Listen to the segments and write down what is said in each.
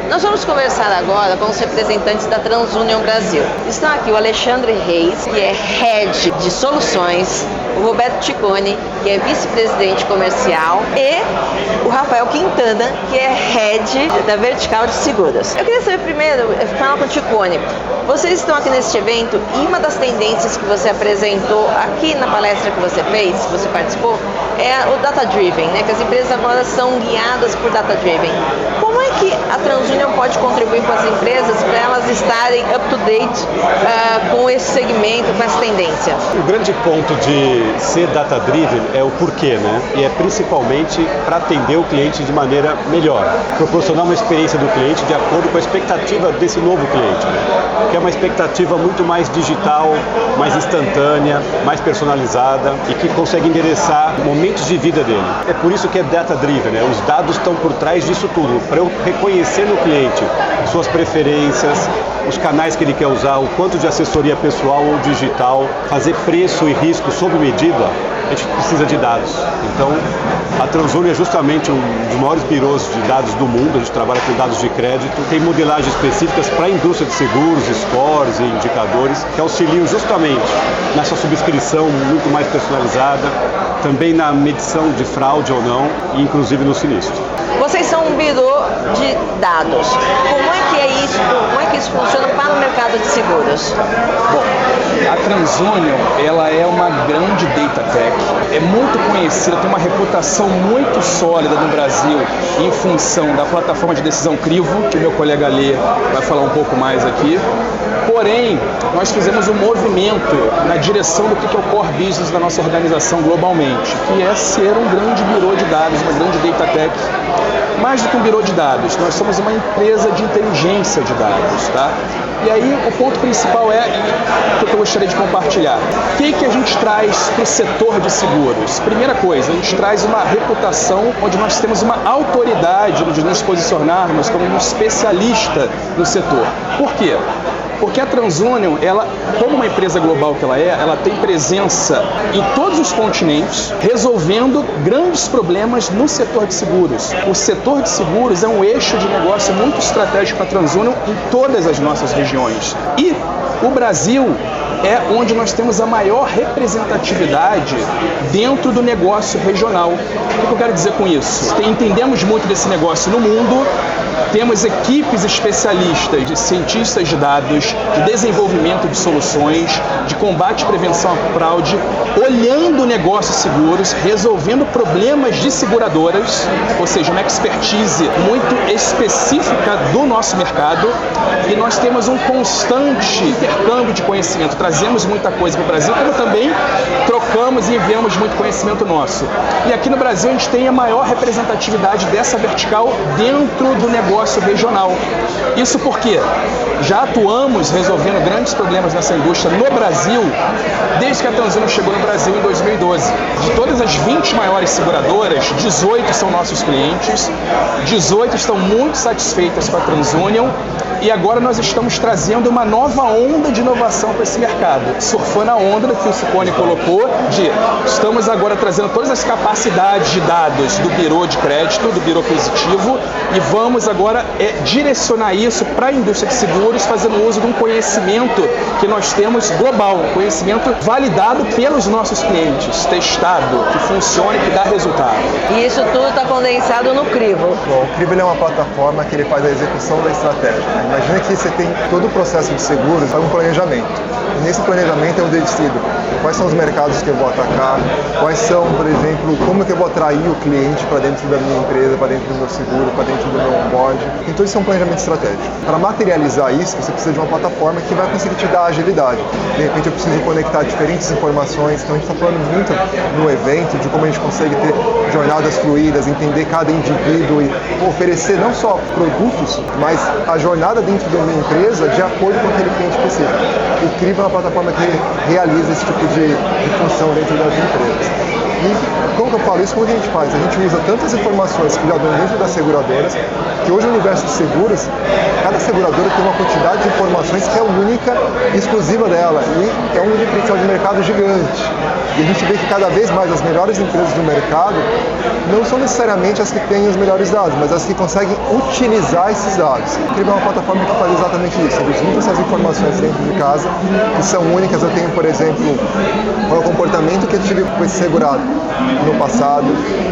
Nós vamos conversar agora com os representantes da TransUnion Brasil. Estão aqui o Alexandre Reis, que é Head de Soluções, o Roberto Ciccone, que é Vice-Presidente Comercial, e o Rafael Quintana, que é Head da Vertical de Seguros. Eu queria saber primeiro, falar com o Ciccone, vocês estão aqui neste evento e uma das tendências que você apresentou aqui na palestra que você fez, que você participou, é o Data Driven, né? Que as empresas agora são guiadas por Data Driven. Como é que a TransUnion pode contribuir com as empresas para elas estarem up-to-date com esse segmento, com essa tendência? O grande ponto de ser data-driven é o porquê, né? E é principalmente para atender o cliente de maneira melhor, proporcionar uma experiência do cliente de acordo com a expectativa desse novo cliente, né? Que é uma expectativa muito mais digital, mais instantânea, mais personalizada e que consegue endereçar momentos de vida dele. É por isso que é data-driven, né? Os dados estão por trás disso tudo, para eu reconhecer no cliente suas preferências, os canais que ele quer usar, o quanto de assessoria pessoal ou digital, fazer preço e risco sob medida, a gente precisa de dados. Então, a TransUnion é justamente um dos maiores birôs de dados do mundo, a gente trabalha com dados de crédito, tem modelagens específicas para a indústria de seguros, scores e indicadores, que auxiliam justamente nessa subscrição muito mais personalizada, também na medição de fraude ou não, e inclusive no sinistro. Vocês são um birô de dados. Como é que é isso? Como é que isso funciona para o mercado de seguros? Bom, a TransUnion, ela é uma grande data tech, é muito conhecida, tem uma reputação muito sólida no Brasil em função da plataforma de decisão Crivo, que o meu colega Lê vai falar um pouco mais aqui. Porém, nós fizemos um movimento na direção do que é o core business da nossa organização globalmente, que é ser um grande birô de dados, uma grande data tech. Mais do que um birô de dados, nós somos uma empresa de inteligência de dados, tá? E aí o ponto principal é o que eu gostaria de compartilhar. O que a gente traz para o setor de seguros? Primeira coisa, a gente traz uma reputação onde nós temos uma autoridade de nos posicionarmos como um especialista no setor. Por quê? Porque a TransUnion, ela, como uma empresa global que ela tem presença em todos os continentes, resolvendo grandes problemas no setor de seguros. O setor de seguros é um eixo de negócio muito estratégico para a TransUnion em todas as nossas regiões. E o Brasil é onde nós temos a maior representatividade dentro do negócio regional. O que eu quero dizer com isso? Entendemos muito desse negócio no mundo, temos equipes especialistas de cientistas de dados, de desenvolvimento de soluções, de combate e prevenção à fraude, olhando negócios seguros, resolvendo problemas de seguradoras, ou seja, uma expertise muito específica do nosso mercado, e nós temos um constante intercâmbio de conhecimento. Trazemos muita coisa para o Brasil, como também trocamos e enviamos muito conhecimento nosso. E aqui no Brasil a gente tem a maior representatividade dessa vertical dentro do negócio regional. Isso porque já atuamos resolvendo grandes problemas nessa indústria no Brasil desde que a TransUnion chegou no Brasil em 2012. De todas as 20 maiores seguradoras, 18 são nossos clientes, 18 estão muito satisfeitas com a TransUnion, e agora nós estamos trazendo uma nova onda de inovação para esse mercado. Surfando a onda que o Ciccone colocou de estamos agora trazendo todas as capacidades de dados do birô de crédito, do birô aquisitivo, e vamos agora direcionar isso para a indústria de seguros, fazendo uso de um conhecimento que nós temos global, um conhecimento validado pelos nossos clientes, testado, que funciona e que dá resultado. E isso tudo está condensado no Crivo. Bom, o Crivo é uma plataforma que ele faz a execução da estratégia. Imagina que você tem todo o processo de seguros, faz um planejamento. E nesse planejamento eu decido quais são os mercados que eu vou atacar, quais são, por exemplo, como que eu vou atrair o cliente para dentro da minha empresa, para dentro do meu seguro, para dentro do meu onboard. Então isso é um planejamento estratégico. Para materializar isso, você precisa de uma plataforma que vai conseguir te dar agilidade. De repente eu preciso conectar diferentes informações, então a gente está falando muito no evento de como a gente consegue ter jornadas fluídas, entender cada indivíduo e oferecer não só produtos, mas a jornada dentro da minha empresa de acordo com aquele cliente específico. O Crivo é uma plataforma que realiza esse tipo de função dentro das empresas. E como que eu falo isso? Como que a gente faz? A gente usa tantas informações que já dão dentro das seguradoras, que hoje o universo de seguros, cada seguradora tem uma quantidade de informações que é única e exclusiva dela, e é um diferencial de mercado gigante. E a gente vê que cada vez mais as melhores empresas do mercado não são necessariamente as que têm os melhores dados, mas as que conseguem utilizar esses dados. Criar uma plataforma que faz exatamente isso. Eles usam essas informações dentro de casa, que são únicas. Eu tenho, por exemplo, qual é o comportamento que eu tive com esse segurado no passado.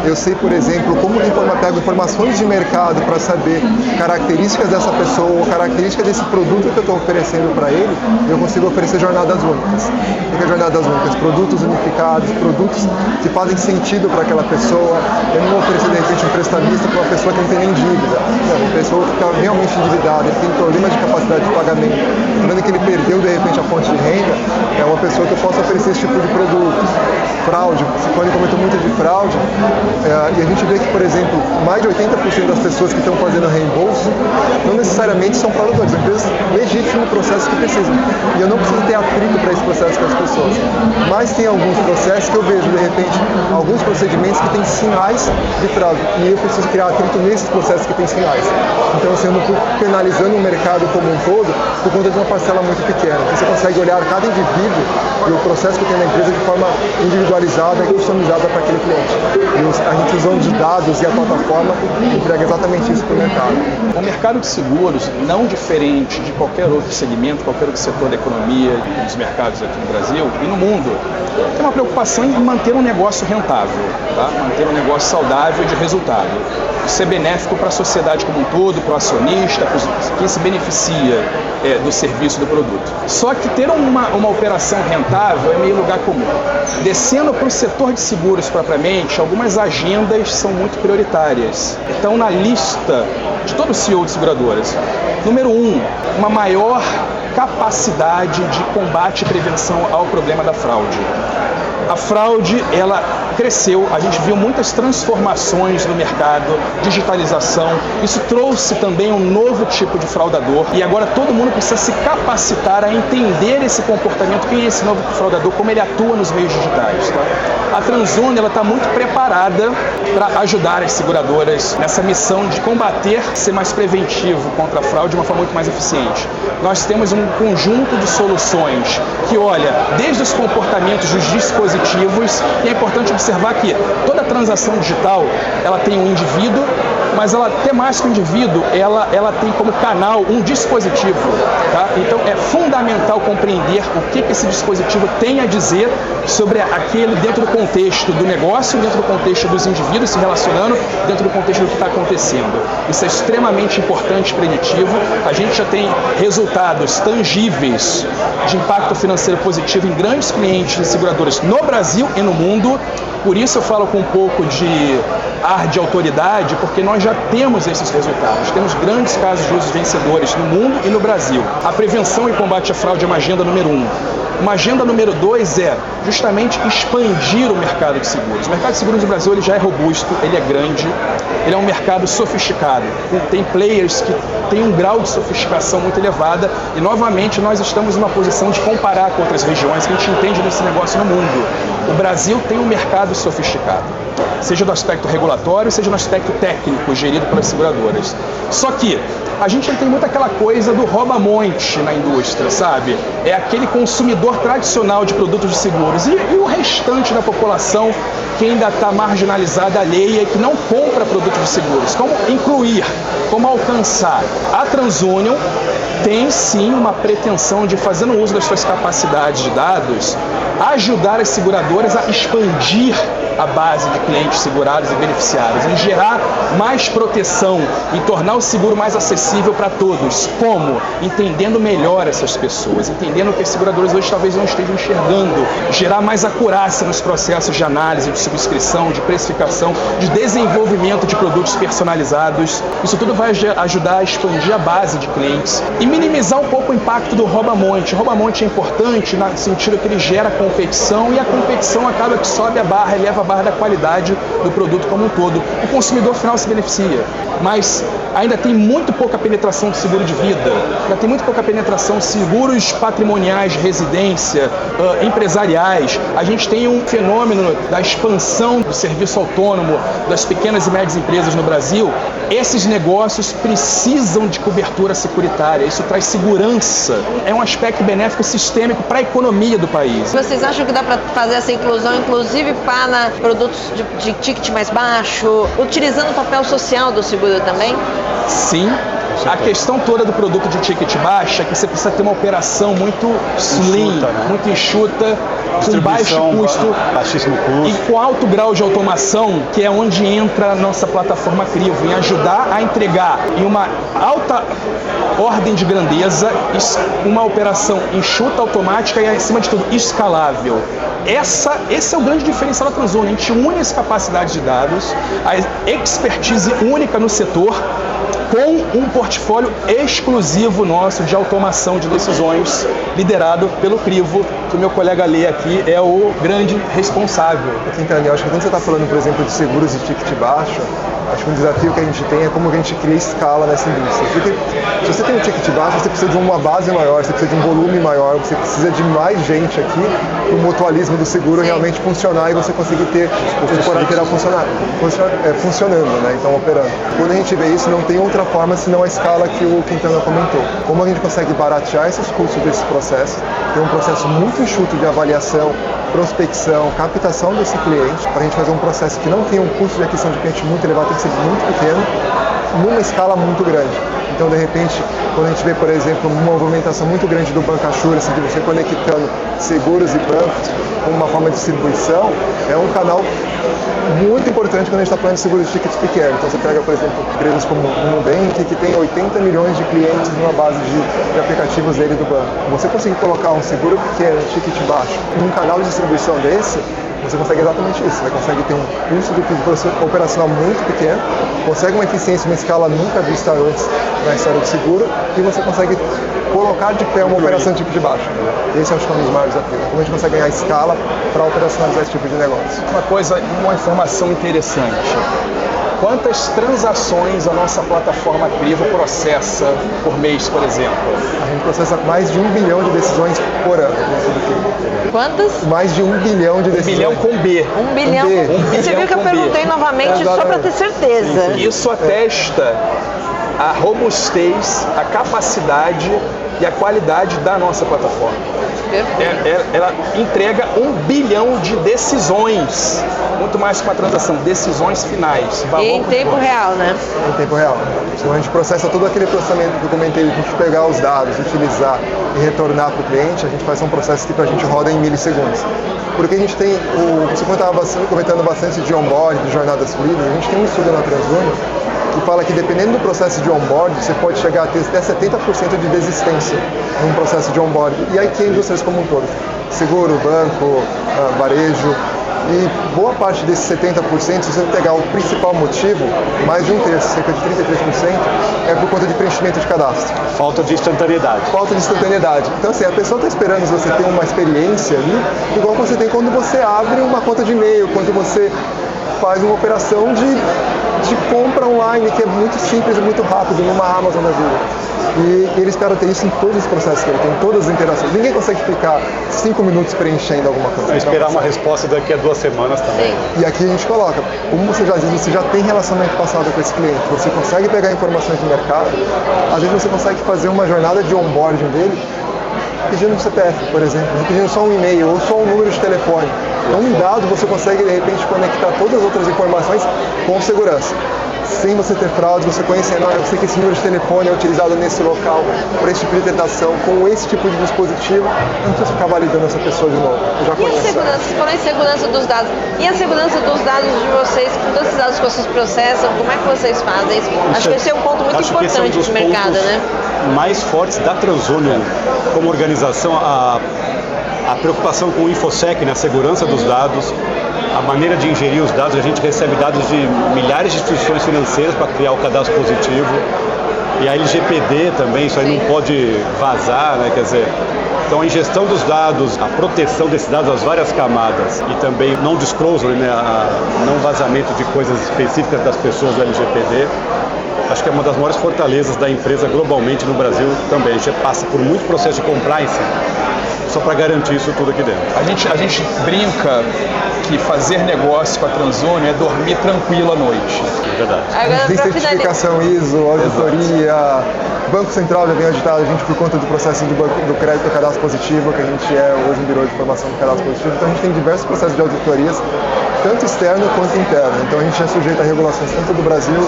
Eu sei, por exemplo, como pego informações de mercado para saber características dessa pessoa, características desse produto que eu estou oferecendo para ele, e eu consigo oferecer jornadas únicas. O que é jornadas únicas? Produtos unificados, produtos que fazem sentido para aquela pessoa. Eu não vou oferecer, de repente, um prestamista para uma pessoa que não tem nem dívida. Não, uma pessoa que está realmente endividada, que tem problemas de capacidade de pagamento, lembrando que ele perdeu, de repente, a fonte de renda, é uma pessoa que eu posso oferecer esse tipo de produto. Fraude, o Ciccone comentou muito de fraude, e a gente vê que, por exemplo, mais de 80% das pessoas que estão fazendo reembolso não necessariamente são fraudadores, são empresas legítimas no processo que precisam. E eu não preciso ter atrito para esse processo com as pessoas. Mas tem alguns processos que eu vejo, de repente, alguns procedimentos que têm sinais de fraude, e eu preciso criar atrito nesses processos que têm sinais. Então, assim, eu não estou penalizando o mercado como um todo por conta de uma parcela muito pequena. Você consegue olhar cada indivíduo e o processo que tem na empresa de forma individualizada e customizada para aquele cliente. E a gente usando de dados e a plataforma entrega exatamente isso para o mercado. O mercado de seguros, não diferente de qualquer outro segmento, qualquer outro setor da economia e dos mercados aqui no Brasil e no mundo, tem uma preocupação em manter um negócio rentável, tá? Manter um negócio saudável de resultado. Isso é benéfico para a sociedade como um todo, para o acionista, para quem se beneficia do serviço do produto. Só que ter uma operação rentável é meio lugar comum. Descendo para o setor de seguros propriamente, algumas agendas são muito prioritárias. Estão na lista de todo CEO de seguradoras. Número 1, uma maior capacidade de combate e prevenção ao problema da fraude. A fraude, ela cresceu, a gente viu muitas transformações no mercado, digitalização, isso trouxe também um novo tipo de fraudador e agora todo mundo precisa se capacitar a entender esse comportamento, quem é esse novo fraudador, como ele atua nos meios digitais. Tá? A Transunio está muito preparada para ajudar as seguradoras nessa missão de combater, ser mais preventivo contra a fraude de uma forma muito mais eficiente. Nós temos um conjunto de soluções que olha desde os comportamentos dos dispositivos, e é importante observar que toda transação digital ela tem um indivíduo, mas ela até mais que o indivíduo, ela tem como canal um dispositivo. Tá? Então é fundamental compreender o que esse dispositivo tem a dizer sobre aquele dentro do contexto do negócio, dentro do contexto dos indivíduos se relacionando, dentro do contexto do que está acontecendo. Isso é extremamente importante e preditivo. A gente já tem resultados tangíveis de impacto financeiro positivo em grandes clientes de seguradoras no Brasil e no mundo. Por isso eu falo com um pouco de ar de autoridade, porque nós já temos esses resultados. Temos grandes casos de usos vencedores no mundo e no Brasil. A prevenção e combate à fraude é uma agenda número 1. Uma agenda número 2 é justamente expandir o mercado de seguros. O mercado de seguros no Brasil ele já é robusto, ele é grande, ele é um mercado sofisticado. Tem players que têm um grau de sofisticação muito elevada e, novamente, nós estamos numa posição de comparar com outras regiões que a gente entende desse negócio no mundo. O Brasil tem um mercado sofisticado, seja do aspecto regulatório, seja no aspecto técnico, gerido pelas seguradoras. Só que a gente tem muito aquela coisa do rouba-monte na indústria, sabe? É aquele consumidor tradicional de produtos de seguros. E o restante da população que ainda está marginalizada, alheia, e que não compra produtos de seguros. Como incluir? Como alcançar? A Transunio tem sim uma pretensão de, fazendo uso das suas capacidades de dados, ajudar as seguradoras a expandir a base de clientes segurados e beneficiários, em gerar mais proteção, em tornar o seguro mais acessível para todos. Como? Entendendo melhor essas pessoas, entendendo que as seguradoras hoje talvez não estejam enxergando, gerar mais acurácia nos processos de análise, de subscrição, de precificação, de desenvolvimento de produtos personalizados. Isso tudo vai ajudar a expandir a base de clientes e minimizar um pouco o impacto do rouba-monte. O rouba-monte é importante no sentido que ele gera competição e a competição acaba que sobe a barra, eleva a barra da qualidade do produto como um todo. O consumidor final se beneficia, mas ainda tem muito pouca penetração de seguro de vida, ainda tem muito pouca penetração de seguros patrimoniais, de residência, empresariais. A gente tem um fenômeno da expansão do serviço autônomo das pequenas e médias empresas no Brasil. Esses negócios precisam de cobertura securitária, isso traz segurança, é um aspecto benéfico sistêmico para a economia do país. Vocês acham que dá para fazer essa inclusão, inclusive para produtos de ticket mais baixo, utilizando o papel social do seguro também? Sim. A questão toda do produto de ticket baixo é que você precisa ter uma operação muito slim, muito enxuta, com baixo custo, baixíssimo custo e com alto grau de automação, que é onde entra a nossa plataforma Crivo, em ajudar a entregar em uma alta ordem de grandeza, uma operação enxuta, automática e, acima de tudo, escalável. Esse é o grande diferencial da Transúnion. A gente une as capacidades de dados, a expertise única no setor, com um portfólio exclusivo nosso de automação de decisões, liderado pelo Crivo, que o meu colega Lê aqui é o grande responsável. Quintana, eu acho que quando você está falando, por exemplo, de seguros de ticket baixo, acho que um desafio que a gente tem é como a gente cria escala nessa indústria. Porque se você tem um ticket baixo, você precisa de uma base maior, você precisa de um volume maior, você precisa de mais gente aqui para o mutualismo do seguro realmente funcionar e você conseguir ter o colateral funcionando, né? Então operando. Quando a gente vê isso, não tem outra forma senão a escala que o Quintana comentou. Como a gente consegue baratear esses custos desse processo, ter um processo muito enxuto de avaliação, prospecção, captação desse cliente, para a gente fazer um processo que não tenha um custo de aquisição de cliente muito elevado, tem que ser muito pequeno, numa escala muito grande. Então, de repente, quando a gente vê, por exemplo, uma movimentação muito grande do bancassurance, assim, de você conectando seguros e bancos com uma forma de distribuição, é um canal muito importante quando a gente está falando de seguros de tickets pequenos. Então, você pega, por exemplo, empresas como o Nubank, que tem 80 milhões de clientes numa base de aplicativos dele do banco. Você conseguir colocar um seguro pequeno, um ticket baixo, num canal de distribuição desse, você consegue exatamente isso. Você consegue ter um custo de operacional muito pequeno, consegue uma eficiência, uma escala nunca vista antes na história do seguro, e você consegue colocar de pé uma operação de tipo de baixo. Esse é um dos maiores desafios. Como a gente consegue ganhar escala para operacionalizar esse tipo de negócio. Uma informação interessante. Quantas transações a nossa plataforma Crivo processa por mês, por exemplo? A gente processa mais de 1 bilhão de decisões por ano. Quantas? Mais de 1 bilhão de decisões. 1 bilhão com B. 1 bilhão. Você viu que eu perguntei novamente só para ter certeza. Isso atesta a robustez, a capacidade e a qualidade da nossa plataforma. Ela entrega 1 bilhão de decisões, muito mais que uma transação, decisões finais. E em tempo real, né? Em tempo real. Então a gente processa todo aquele processamento que eu comentei, de a gente pegar os dados, utilizar e retornar para o cliente, a gente faz um processo que para a gente roda em milissegundos. Porque a gente tem, você estava comentando bastante de onboard, de jornadas fluidas, a gente tem um estudo na Transúnion que fala que dependendo do processo de onboard, você pode chegar a ter até 70% de desistência num processo de onboard. E aí que indústrias como um todo, seguro, banco, varejo, e boa parte desses 70%, se você pegar o principal motivo, mais de um terço, cerca de 33%, é por conta de preenchimento de cadastro. Falta de instantaneidade. Falta de instantaneidade. Então assim, a pessoa está esperando você ter uma experiência ali, igual você tem quando você abre uma conta de e-mail, quando você faz uma operação de compra online, que é muito simples e muito rápido, numa Amazon da vida. E ele espera ter isso em todos os processos que ele tem, em todas as interações. Ninguém consegue ficar 5 minutos preenchendo alguma coisa. Vai esperar uma resposta daqui a 2 semanas também. Sim. E aqui a gente coloca, como você já disse, você já tem relacionamento passado com esse cliente, você consegue pegar informações do mercado, às vezes você consegue fazer uma jornada de onboarding dele pedindo um CPF, por exemplo, pedindo só um e-mail ou só um número de telefone. Então, um dado você consegue, de repente, conectar todas as outras informações com segurança. Sem você ter fraude, você conhecendo, eu sei que esse número de telefone é utilizado nesse local, por esse tipo de tentação, com esse tipo de dispositivo, eu não preciso ficar validando essa pessoa de novo. Eu já conheço. E a segurança? Você falou em segurança dos dados. E a segurança dos dados de vocês, com todos os dados que vocês processam, como é que vocês fazem isso? Acho que esse é um ponto muito importante do mercado, né? Mais fortes da Transúnion como organização, a preocupação com o InfoSec, né, a segurança dos dados, a maneira de ingerir os dados. A gente recebe dados de milhares de instituições financeiras para criar o cadastro positivo, e a LGPD também, isso aí não pode vazar, né, quer dizer, então a ingestão dos dados, a proteção desses dados, as várias camadas, e também não disclosure, né, não vazamento de coisas específicas das pessoas do LGPD, acho que é uma das maiores fortalezas da empresa globalmente no Brasil também. A gente passa por muito processo de compliance só para garantir isso tudo aqui dentro. A gente brinca que fazer negócio com a TransUnion é dormir tranquilo à noite. É verdade. Agora, Tem pra certificação ISO, auditoria, Banco Central já vem auditado a gente por conta do processo do crédito do cadastro positivo, que a gente é hoje um birô de formação do cadastro positivo. Então a gente tem diversos processos de auditorias, tanto externo quanto interno. Então a gente é sujeito a regulações tanto do Brasil,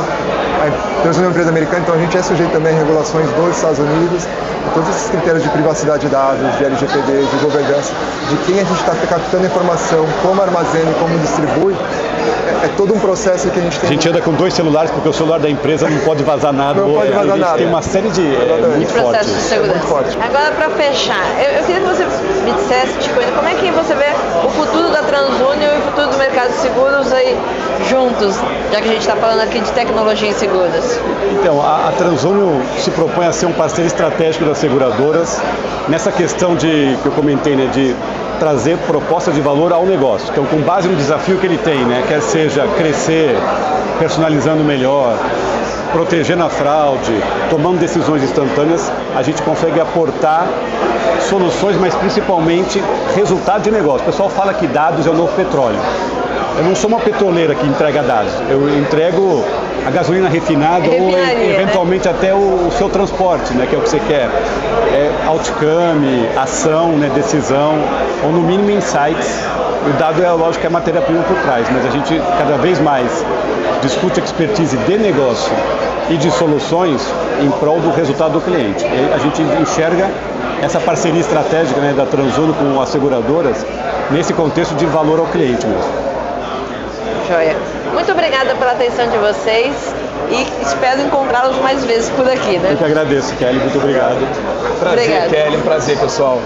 a TransUnion é uma empresa americana, então a gente é sujeito também a regulações dos Estados Unidos, todos esses critérios de privacidade de dados, de LGPD, de governança, de quem a gente está captando informação, como armazena e como distribui, é todo um processo que a gente tem. A gente anda com 2 celulares porque o celular da empresa não pode vazar nada. Não pode vazar nada. Tem uma série de muito processos de fortes. segurança. Muito forte. Agora, para fechar, eu queria que você me dissesse, Tico, como é que você vê o futuro da TransUnion e o futuro do mercado de seguros aí juntos, já que a gente está falando aqui de tecnologia em seguros? Então, a TransUnion se propõe a ser um parceiro estratégico das seguradoras nessa questão que eu comentei, né, de trazer proposta de valor ao negócio. Então, com base no desafio que ele tem, né, quer seja crescer, personalizando melhor, protegendo a fraude, tomando decisões instantâneas, a gente consegue aportar soluções, mas principalmente resultado de negócio. O pessoal fala que dados é o novo petróleo. Eu não sou uma petroleira que entrega dados, eu entrego a gasolina refinada ou eventualmente até o seu transporte, né, que é o que você quer. Outcome, ação, né, decisão, ou no mínimo insights. O dado é, lógico, que é a matéria-prima por trás, mas a gente cada vez mais discute expertise de negócio e de soluções em prol do resultado do cliente. E a gente enxerga essa parceria estratégica, né, da TransUnion com as seguradoras nesse contexto de valor ao cliente mesmo. Joia. Muito obrigada pela atenção de vocês e espero encontrá-los mais vezes por aqui, né? Eu que agradeço, Kelly. Muito obrigado. Prazer, Obrigada. Kelly. Um prazer, pessoal.